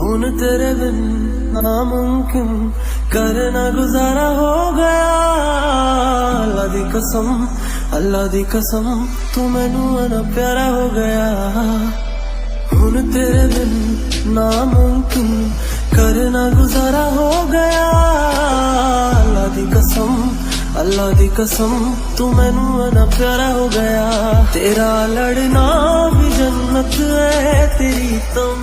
हुन तेरे बिन नामुमकिन करना गुजारा हो गया। अल्लाह दी कसम तू मैनू ना प्यारा हो गया। हुन तेरे बिन नामुमकिन करना गुजारा हो गया। अल्लाह दी कसम तू मैनू ना प्यारा हो गया। तेरा लड़ना भी जन्नत है तेरी तम